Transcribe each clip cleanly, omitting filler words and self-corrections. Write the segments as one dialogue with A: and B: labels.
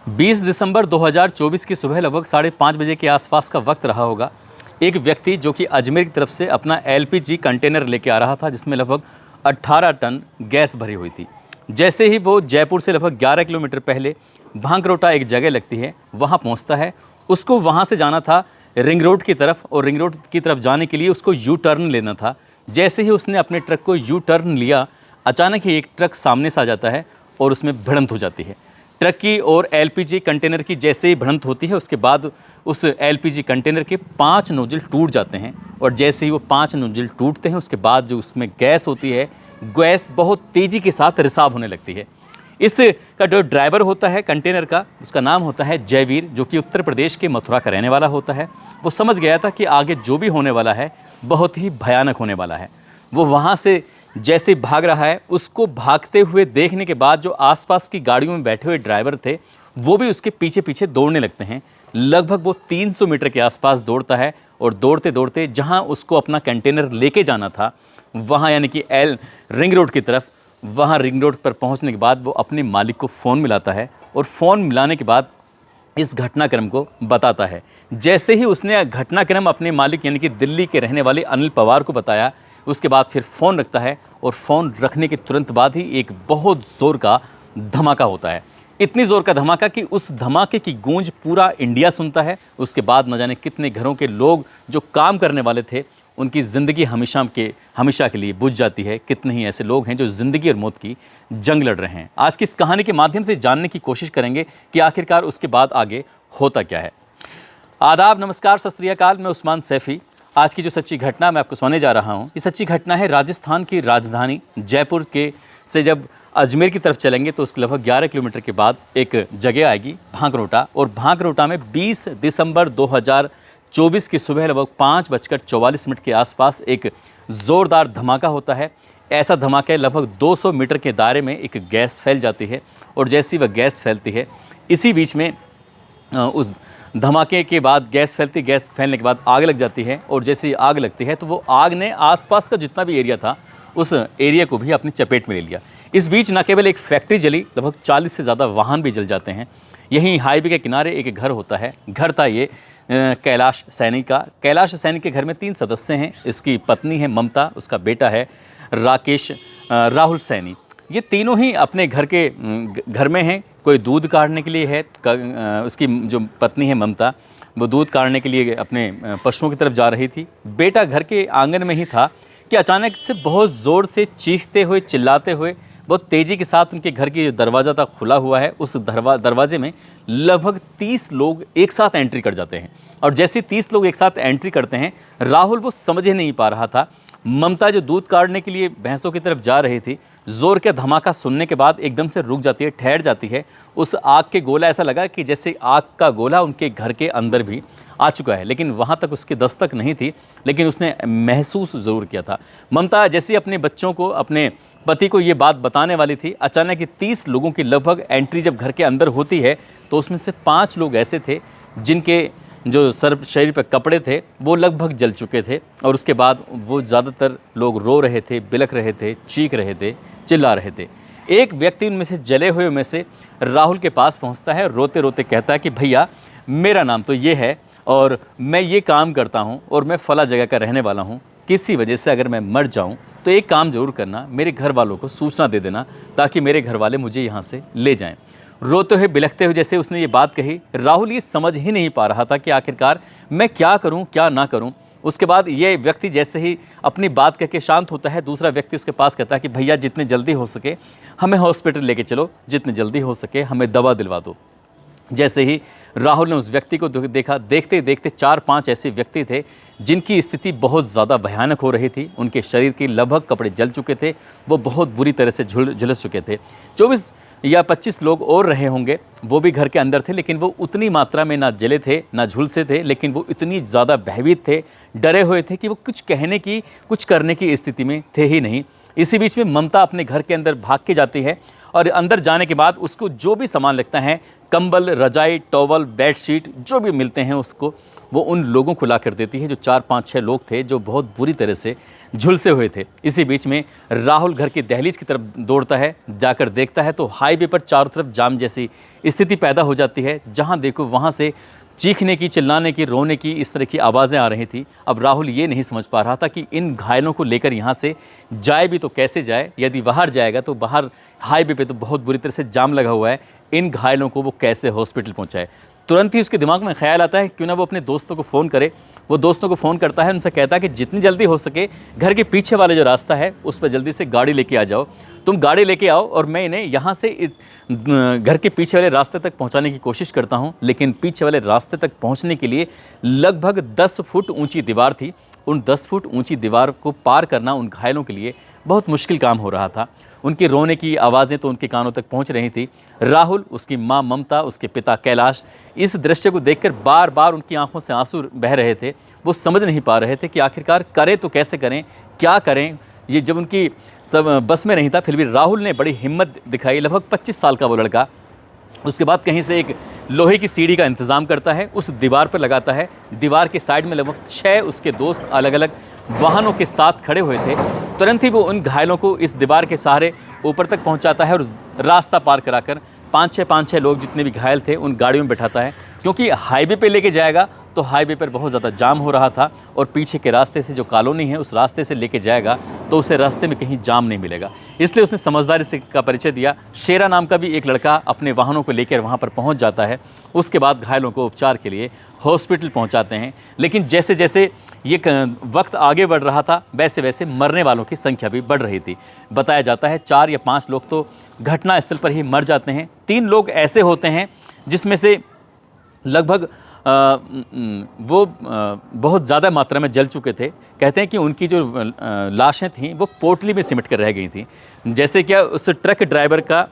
A: 20 दिसंबर 2024 की सुबह लगभग 5:30 बजे के आसपास का वक्त रहा होगा। एक व्यक्ति जो कि अजमेर की तरफ से अपना एलपीजी कंटेनर लेके आ रहा था, जिसमें लगभग 18 टन गैस भरी हुई थी। जैसे ही वो जयपुर से लगभग 11 किलोमीटर पहले भांकरोटा एक जगह लगती है, वहाँ पहुँचता है। उसको वहाँ से जाना था रिंग रोड की तरफ, और रिंग रोड की तरफ जाने के लिए उसको यू टर्न लेना था। जैसे ही उसने अपने ट्रक को यू टर्न लिया, अचानक ही एक ट्रक सामने से आ जाता है और उसमें भिड़ंत हो जाती है। ट्रक की और एलपीजी कंटेनर की जैसे ही भिड़ंत होती है, उसके बाद उस एलपीजी कंटेनर के 5 नोजल टूट जाते हैं। और जैसे ही वो 5 नोजल टूटते हैं, उसके बाद जो उसमें गैस होती है, गैस बहुत तेज़ी के साथ रिसाव होने लगती है। इसका जो ड्राइवर होता है कंटेनर का, उसका नाम होता है जयवीर, जो कि उत्तर प्रदेश के मथुरा का रहने वाला होता है। वो समझ गया था कि आगे जो भी होने वाला है बहुत ही भयानक होने वाला है। वो वहाँ से जैसे भाग रहा है, उसको भागते हुए देखने के बाद जो आसपास की गाड़ियों में बैठे हुए ड्राइवर थे, वो भी उसके पीछे पीछे दौड़ने लगते हैं। लगभग वो 300 मीटर के आसपास दौड़ता है, और दौड़ते दौड़ते जहाँ उसको अपना कंटेनर लेके जाना था, वहाँ यानी कि रिंग रोड की तरफ, वहाँ रिंग रोड पर पहुँचने के बाद वो अपने मालिक को फ़ोन मिलाता है, और फ़ोन मिलाने के बाद इस घटनाक्रम को बताता है। जैसे ही उसने घटनाक्रम अपने मालिक यानी कि दिल्ली के रहने वाले अनिल पवार को बताया, उसके बाद फिर फ़ोन रखता है, और फ़ोन रखने के तुरंत बाद ही एक बहुत ज़ोर का धमाका होता है। इतनी ज़ोर का धमाका कि उस धमाके की गूंज पूरा इंडिया सुनता है। उसके बाद न जाने कितने घरों के लोग जो काम करने वाले थे, उनकी ज़िंदगी हमेशा के लिए बुझ जाती है। कितने ही ऐसे लोग हैं जो ज़िंदगी और मौत की जंग लड़ रहे हैं। आज की इस कहानी के माध्यम से जानने की कोशिश करेंगे कि आखिरकार उसके बाद आगे होता क्या है। आदाब, नमस्कार, सत श्री अकाल। मैं उस्मान सैफ़ी। आज की जो सच्ची घटना मैं आपको सुनाने जा रहा हूँ, ये सच्ची घटना है राजस्थान की राजधानी जयपुर के से जब अजमेर की तरफ चलेंगे तो उसके लगभग 11 किलोमीटर के बाद एक जगह आएगी भांकरोटा, और भांकरोटा में 20 दिसंबर 2024 की सुबह लगभग 5:44 के आसपास एक ज़ोरदार धमाका होता है। ऐसा धमाका लगभग 200 मीटर के दायरे में एक गैस फैल जाती है, और जैसी वह गैस फैलती है, इसी बीच में उस धमाके के बाद गैस फैलने के बाद आग लग जाती है। और जैसे ही आग लगती है तो वो आग ने आसपास का जितना भी एरिया था, उस एरिया को भी अपनी चपेट में ले लिया। इस बीच न केवल एक फैक्ट्री जली, लगभग 40 से ज़्यादा वाहन भी जल जाते हैं। यहीं हाईवे के किनारे एक घर होता है। घर था ये कैलाश सैनी का। कैलाश सैनी के घर में 3 सदस्य हैं। इसकी पत्नी है ममता, उसका बेटा है राहुल सैनी। ये तीनों ही अपने घर में हैं। कोई दूध काटने के लिए है, उसकी जो पत्नी है ममता, वो दूध काटने के लिए अपने पशुओं की तरफ जा रही थी। बेटा घर के आंगन में ही था कि अचानक से बहुत ज़ोर से चीखते हुए, चिल्लाते हुए, बहुत तेज़ी के साथ उनके घर की जो दरवाज़ा था खुला हुआ है, उस दरवाजे में लगभग 30 लोग एक साथ एंट्री कर जाते हैं। और जैसे 30 लोग एक साथ एंट्री करते हैं, राहुल वो समझ ही नहीं पा रहा था। ममता जो दूध काटने के लिए भैंसों की तरफ जा रही थी, ज़ोर का धमाका सुनने के बाद एकदम से रुक जाती है, ठहर जाती है। उस आग के गोला ऐसा लगा कि जैसे आग का गोला उनके घर के अंदर भी आ चुका है, लेकिन वहाँ तक उसकी दस्तक नहीं थी, लेकिन उसने महसूस ज़रूर किया था। ममता जैसे अपने बच्चों को, अपने पति को ये बात बताने वाली थी, अचानक ही 30 लोगों की लगभग एंट्री जब घर के अंदर होती है, तो उसमें से 5 लोग ऐसे थे जिनके जो शरीर पर कपड़े थे वो लगभग जल चुके थे। और उसके बाद वो ज़्यादातर लोग रो रहे थे, बिलख रहे थे, चीख रहे थे, चिल्ला रहे थे। एक व्यक्ति उनमें से, जले हुए में से, राहुल के पास पहुंचता है। रोते रोते कहता है कि भैया, मेरा नाम तो ये है, और मैं ये काम करता हूं, और मैं फला जगह का रहने वाला हूं। किसी वजह से अगर मैं मर जाऊं तो एक काम ज़रूर करना, मेरे घर वालों को सूचना दे देना, ताकि मेरे घर वाले मुझे यहाँ से ले जाएं। रोते हुए, बिलखते हुए जैसे उसने ये बात कही, राहुल ये समझ ही नहीं पा रहा था कि आखिरकार मैं क्या करूं, क्या ना करूं। उसके बाद ये व्यक्ति जैसे ही अपनी बात करके शांत होता है, दूसरा व्यक्ति उसके पास कहता है कि भैया, जितने जल्दी हो सके हमें हॉस्पिटल लेके चलो, जितने जल्दी हो सके हमें दवा दिलवा दो। जैसे ही राहुल ने उस व्यक्ति को देखा, देखते देखते 4-5 ऐसे व्यक्ति थे जिनकी स्थिति बहुत ज़्यादा भयानक हो रही थी। उनके शरीर के लगभग कपड़े जल चुके थे, वो बहुत बुरी तरह से झुलस चुके थे। 24 या 25 लोग और रहे होंगे, वो भी घर के अंदर थे, लेकिन वो उतनी मात्रा में ना जले थे, ना झुलसे थे, लेकिन वो इतनी ज़्यादा भयभीत थे, डरे हुए थे कि वो कुछ कहने की, कुछ करने की स्थिति में थे ही नहीं। इसी बीच में ममता अपने घर के अंदर भाग के जाती है, और अंदर जाने के बाद उसको जो भी सामान लगता है, कंबल, रजाई, टॉवल, बेडशीट, जो भी मिलते हैं उसको, वो उन लोगों को ला कर देती है, जो 4-5-6 लोग थे जो बहुत बुरी तरह से झुलसे हुए थे। इसी बीच में राहुल घर की दहलीज की तरफ दौड़ता है। जाकर देखता है तो हाईवे पर चारों तरफ जाम जैसी स्थिति पैदा हो जाती है। जहां देखो वहां से चीखने की, चिल्लाने की, रोने की, इस तरह की आवाज़ें आ रही थी। अब राहुल ये नहीं समझ पा रहा था कि इन घायलों को लेकर यहाँ से जाए भी तो कैसे जाए। यदि बाहर जाएगा तो बाहर हाईवे पे तो बहुत बुरी तरह से जाम लगा हुआ है, इन घायलों को वो कैसे हॉस्पिटल पहुँचाए। तुरंत ही उसके दिमाग में ख्याल आता है क्यों ना वो अपने दोस्तों को फ़ोन करे। वो दोस्तों को फ़ोन करता है, उनसे कहता है कि जितनी जल्दी हो सके घर के पीछे वाले जो रास्ता है उस पर जल्दी से गाड़ी लेके आ जाओ। तुम गाड़ी लेके आओ और मैं इन्हें यहाँ से इस घर के पीछे वाले रास्ते तक पहुँचाने की कोशिश करता हूँ। लेकिन पीछे वाले रास्ते तक पहुँचने के लिए लगभग 10 फुट ऊँची दीवार थी। उन 10 फुट ऊँची दीवार को पार करना उन घायलों के लिए बहुत मुश्किल काम हो रहा था। उनके रोने की आवाज़ें तो उनके कानों तक पहुंच रही थी। राहुल, उसकी मां ममता, उसके पिता कैलाश इस दृश्य को देखकर बार बार उनकी आंखों से आंसू बह रहे थे। वो समझ नहीं पा रहे थे कि आखिरकार करें तो कैसे करें, क्या करें। ये जब उनकी सब बस में नहीं था, फिर भी राहुल ने बड़ी हिम्मत दिखाई। लगभग 25 साल का वो लड़का उसके बाद कहीं से एक लोहे की सीढ़ी का इंतज़ाम करता है, उस दीवार पर लगाता है। दीवार के साइड में लगभग 6 उसके दोस्त अलग अलग वाहनों के साथ खड़े हुए थे। तुरंत ही वो उन घायलों को इस दीवार के सहारे ऊपर तक पहुंचाता है और रास्ता पार कराकर 5-6 लोग जितने भी घायल थे उन गाड़ियों में बैठाता है। क्योंकि हाईवे पे लेके जाएगा तो हाईवे पर बहुत ज़्यादा जाम हो रहा था और पीछे के रास्ते से जो कॉलोनी है उस रास्ते से लेके जाएगा तो उसे रास्ते में कहीं जाम नहीं मिलेगा। इसलिए उसने समझदारी से का परिचय दिया। शेरा नाम का भी एक लड़का अपने वाहनों को लेकर वहाँ पर पहुँच जाता है। उसके बाद घायलों को उपचार के लिए हॉस्पिटल पहुँचाते हैं। लेकिन जैसे जैसे ये वक्त आगे बढ़ रहा था वैसे वैसे मरने वालों की संख्या भी बढ़ रही थी। बताया जाता है 4 या 5 लोग तो घटनास्थल पर ही मर जाते हैं। 3 लोग ऐसे होते हैं जिसमें से लगभग वो बहुत ज़्यादा मात्रा में जल चुके थे। कहते हैं कि उनकी जो लाशें थीं वो पोटली में सिमट कर रह गई थीं। जैसे क्या उस ट्रक ड्राइवर का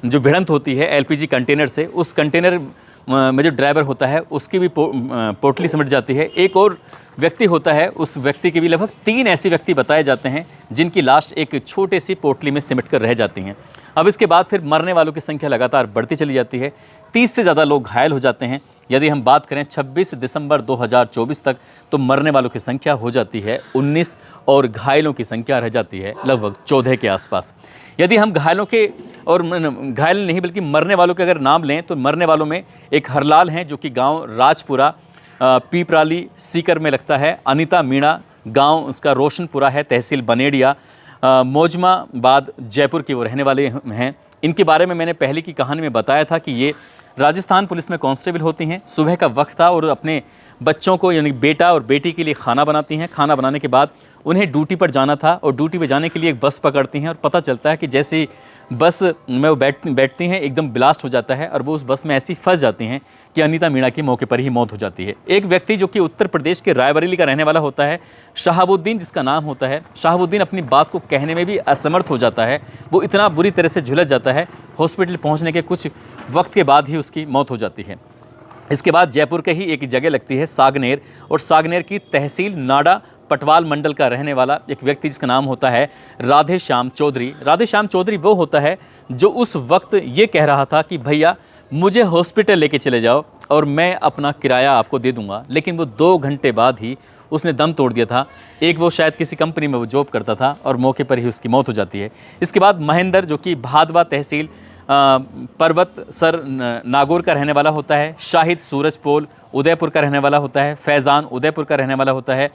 A: जो भिड़ंत होती है एलपीजी कंटेनर से, उस कंटेनर में जो ड्राइवर होता है उसकी भी पोटली सिमट जाती है। एक और व्यक्ति होता है, उस व्यक्ति के भी लगभग 3 ऐसे व्यक्ति बताए जाते हैं जिनकी लाश एक छोटे सी पोटली में सिमट कर रह जाती हैं। अब इसके बाद फिर मरने वालों की संख्या लगातार बढ़ती चली जाती है। 30 से ज़्यादा लोग घायल हो जाते हैं। यदि हम बात करें 26 दिसंबर 2024 तक तो मरने वालों की संख्या हो जाती है 19 और घायलों की संख्या रह जाती है लगभग 14 के आसपास। यदि हम घायलों के और घायल नहीं बल्कि मरने वालों के अगर नाम लें तो मरने वालों में एक हरलाल हैं जो कि गांव राजपुरा पीपराली सीकर में लगता है। अनिता मीणा गांव उसका रोशनपुरा है, तहसील बनेड़िया मौजमाबाद जयपुर की वो रहने वाले हैं। इनके बारे में मैंने पहले की कहानी में बताया था कि ये राजस्थान पुलिस में कांस्टेबल होती हैं। सुबह का वक्त था और अपने बच्चों को यानी बेटा और बेटी के लिए खाना बनाती हैं। खाना बनाने के बाद उन्हें ड्यूटी पर जाना था और ड्यूटी पर जाने के लिए एक बस पकड़ती हैं और पता चलता है कि जैसे ही बस में वो बैठती हैं एकदम ब्लास्ट हो जाता है और वो उस बस में ऐसी फंस जाती हैं कि अनीता मीणा की मौके पर ही मौत हो जाती है। एक व्यक्ति जो कि उत्तर प्रदेश के रायबरेली का रहने वाला होता है, शहाबुद्दीन जिसका नाम होता है, शहाबुद्दीन अपनी बात को कहने में भी असमर्थ हो जाता है। वो इतना बुरी तरह से झुलस जाता है, हॉस्पिटल पहुँचने के कुछ वक्त के बाद ही उसकी मौत हो जाती है। इसके बाद जयपुर के ही एक जगह लगती है सागनेर, और सागनेर की तहसील नाडा पटवाल मंडल का रहने वाला एक व्यक्ति जिसका नाम होता है राधे श्याम चौधरी। राधे श्याम चौधरी वो होता है जो उस वक्त ये कह रहा था कि भैया मुझे हॉस्पिटल लेके चले जाओ और मैं अपना किराया आपको दे दूंगा। लेकिन वो 2 घंटे बाद ही उसने दम तोड़ दिया था। एक वो शायद किसी कंपनी में वो जॉब करता था और मौके पर ही उसकी मौत हो जाती है। इसके बाद महेंद्र जो कि भादवा तहसील पर्वत सर नागौर का रहने वाला होता है। शाहिद सूरजपोल उदयपुर का रहने वाला होता है। फैज़ान उदयपुर का रहने वाला होता है।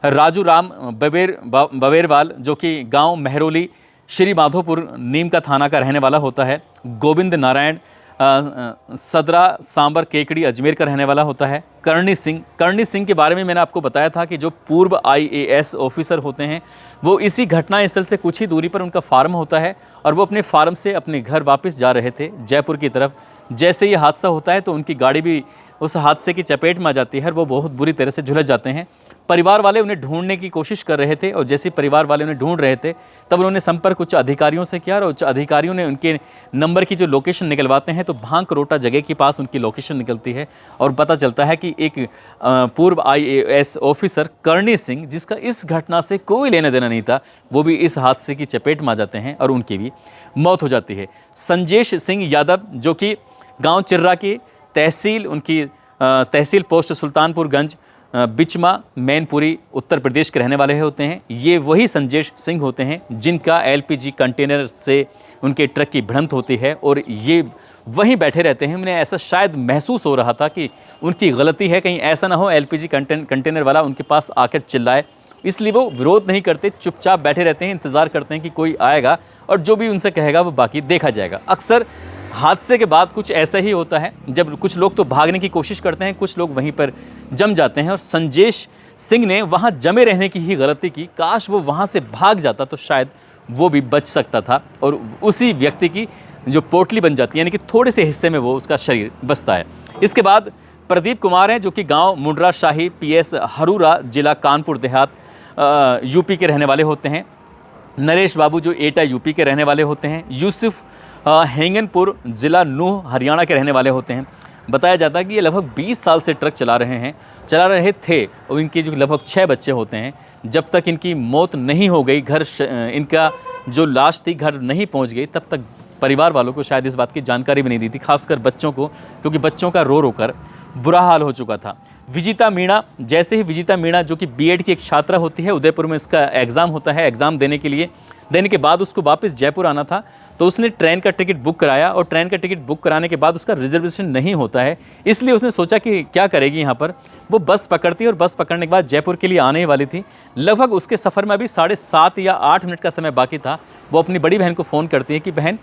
A: राजू राम बवेरवाल जो कि गांव महरोली श्री माधोपुर नीम का थाना का रहने वाला होता है। गोविंद नारायण सदरा सांबर केकड़ी अजमेर का रहने वाला होता है। करणी सिंह के बारे में मैंने आपको बताया था कि जो पूर्व IAS ऑफिसर होते हैं वो इसी घटनास्थल से कुछ ही दूरी पर उनका फार्म होता है और वो अपने फार्म से अपने घर वापस जा रहे थे जयपुर की तरफ। जैसे ये हादसा होता है तो उनकी गाड़ी भी उस हादसे की चपेट में आ जाती है और वो बहुत बुरी तरह से झुलस जाते हैं। परिवार वाले उन्हें ढूंढने की कोशिश कर रहे थे और जैसे परिवार वाले उन्हें ढूंढ रहे थे तब उन्होंने संपर्क उच्च अधिकारियों से किया और उच्च अधिकारियों ने उनके नंबर की जो लोकेशन निकलवाते हैं तो भांकरोटा जगह के पास उनकी लोकेशन निकलती है और पता चलता है कि एक पूर्व IAS ऑफिसर करणी सिंह जिसका इस घटना से कोई लेना देना नहीं था वो भी इस हादसे की चपेट में आ जाते हैं और उनकी भी मौत हो जाती है। संजेश सिंह यादव जो कि गाँव चिर्रा की तहसील पोस्ट सुल्तानपुरगंज बिचमा मैनपुरी उत्तर प्रदेश के रहने वाले होते हैं। ये वही संजेश सिंह होते हैं जिनका LPG कंटेनर से उनके ट्रक की भिड़ंत होती है और ये वहीं बैठे रहते हैं। उन्हें ऐसा शायद महसूस हो रहा था कि उनकी गलती है, कहीं ऐसा ना हो एलपीजी कंटेनर वाला उनके पास आकर चिल्लाए, इसलिए वो विरोध नहीं करते, चुपचाप बैठे रहते हैं, इंतज़ार करते हैं कि कोई आएगा और जो भी उनसे कहेगा वो बाकी देखा जाएगा। अक्सर हादसे के बाद कुछ ऐसा ही होता है, जब कुछ लोग तो भागने की कोशिश करते हैं, कुछ लोग वहीं पर जम जाते हैं। और संजेश सिंह ने वहाँ जमे रहने की ही गलती की। काश वो वहाँ से भाग जाता तो शायद वो भी बच सकता था और उसी व्यक्ति की जो पोटली बन जाती है, यानी कि थोड़े से हिस्से में वो उसका शरीर बचता है। इसके बाद प्रदीप कुमार हैं, जो कि गांव मुंडरा शाही पीएस हरूरा, जिला कानपुर देहात यूपी के रहने वाले होते हैं। नरेश बाबू जो एटा यूपी के रहने वाले होते हैं। यूसुफ हेंगनपुर जिला नूह हरियाणा के रहने वाले होते हैं। बताया जाता है कि ये लगभग 20 साल से ट्रक चला रहे थे और इनके जो लगभग 6 बच्चे होते हैं। जब तक इनकी मौत नहीं हो गई, इनका जो लाश थी घर नहीं पहुंच गई, तब तक परिवार वालों को शायद इस बात की जानकारी भी नहीं दी थी, खासकर बच्चों को, क्योंकि बच्चों का रो रो कर बुरा हाल हो चुका था। विजिता मीणा, जैसे ही विजिता मीणा जो कि बीएड की एक छात्रा होती है, उदयपुर में इसका एग्ज़ाम होता है, एग्ज़ाम देने के बाद उसको वापस जयपुर आना था, तो उसने ट्रेन का टिकट बुक कराया और ट्रेन का टिकट बुक कराने के बाद उसका रिजर्वेशन नहीं होता है, इसलिए उसने सोचा कि क्या करेगी यहाँ पर। वो बस पकड़ती है और बस पकड़ने के बाद जयपुर के लिए आने ही वाली थी। लगभग उसके सफ़र में अभी 7.5 या 8 मिनट का समय बाकी था। वो अपनी बड़ी बहन को फ़ोन करती है कि बहन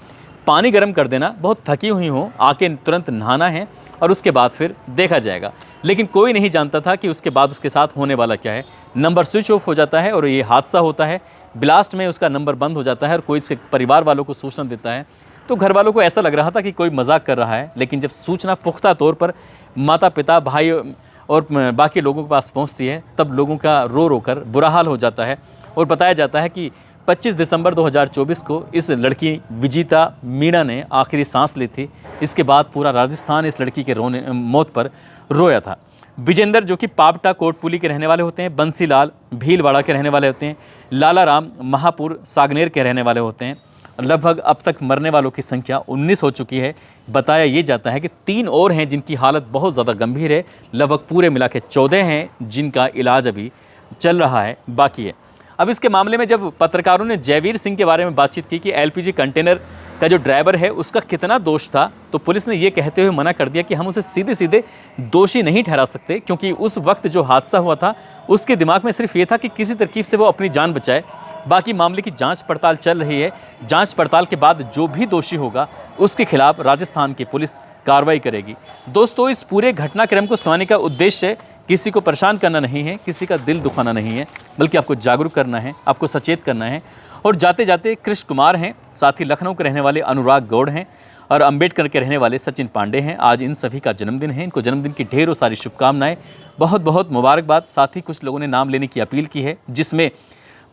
A: पानी गर्म कर देना, बहुत थकी हुई हो, आके तुरंत नहाना है और उसके बाद फिर देखा जाएगा। लेकिन कोई नहीं जानता था कि उसके बाद उसके साथ होने वाला क्या है। नंबर स्विच ऑफ हो जाता है और ये हादसा होता है। ब्लास्ट में उसका नंबर बंद हो जाता है और कोई इसके परिवार वालों को सूचना देता है, तो घर वालों को ऐसा लग रहा था कि कोई मजाक कर रहा है। लेकिन जब सूचना पुख्ता तौर पर माता पिता भाई और बाकी लोगों के पास पहुंचती है, तब लोगों का रो रो कर बुरा हाल हो जाता है। और बताया जाता है कि 25 दिसंबर 2024 को इस लड़की विजिता मीणा ने आखिरी सांस ली थी। इसके बाद पूरा राजस्थान इस लड़की के मौत पर रोया था। विजेंद्र जो कि पावटा कोटपुली के रहने वाले होते हैं, बंसीलाल भीलवाड़ा के रहने वाले होते हैं, लाला राम महापुर सागनेर के रहने वाले होते हैं। लगभग अब तक मरने वालों की संख्या 19 हो चुकी है। बताया ये जाता है कि 3 और हैं जिनकी हालत बहुत ज़्यादा गंभीर है। लगभग पूरे मिला के 14 हैं जिनका इलाज अभी चल रहा है, बाकी है। अब इसके मामले में जब पत्रकारों ने जयवीर सिंह के बारे में बातचीत की कि एलपीजी कंटेनर का जो ड्राइवर है उसका कितना दोष था, तो पुलिस ने ये कहते हुए मना कर दिया कि हम उसे सीधे सीधे दोषी नहीं ठहरा सकते, क्योंकि उस वक्त जो हादसा हुआ था उसके दिमाग में सिर्फ ये था कि किसी तरकीब से वो अपनी जान बचाए। बाकी मामले की जांच पड़ताल चल रही है। जांच पड़ताल के बाद जो भी दोषी होगा उसके खिलाफ राजस्थान की पुलिस कार्रवाई करेगी। दोस्तों, इस पूरे घटनाक्रम को सुनाने का उद्देश्य किसी को परेशान करना नहीं है, किसी का दिल दुखाना नहीं है, बल्कि आपको जागरूक करना है, आपको सचेत करना है। और जाते जाते कृष्ण कुमार हैं, साथ ही लखनऊ के रहने वाले अनुराग गौड़ हैं और अंबेडकर के रहने वाले सचिन पांडे हैं। आज इन सभी का जन्मदिन है। इनको जन्मदिन की ढेरों सारी शुभकामनाएं, बहुत बहुत मुबारकबाद। साथ ही कुछ लोगों ने नाम लेने की अपील की है, जिसमें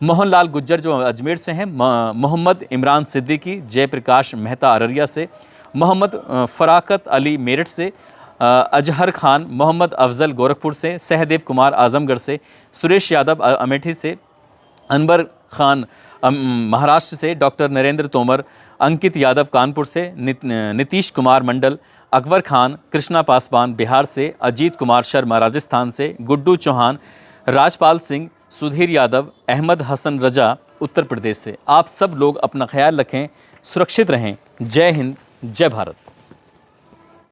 A: मोहनलाल गुज्जर जो अजमेर से हैं, मोहम्मद इमरान सिद्दीकी, जयप्रकाश मेहता अररिया से, मोहम्मद फराकत अली मेरठ से, अजहर खान मोहम्मद अफजल गोरखपुर से, सहदेव कुमार आजमगढ़ से, सुरेश यादव अमेठी से, अनवर खान महाराष्ट्र से, डॉक्टर नरेंद्र तोमर, अंकित यादव कानपुर से, नीतीश कुमार मंडल, अकबर खान कृष्णा पासवान बिहार से, अजीत कुमार शर्मा राजस्थान से, गुड्डू चौहान, राजपाल सिंह, सुधीर यादव, अहमद हसन रजा उत्तर प्रदेश से। आप सब लोग अपना ख्याल रखें, सुरक्षित रहें। जय हिंद, जय भारत।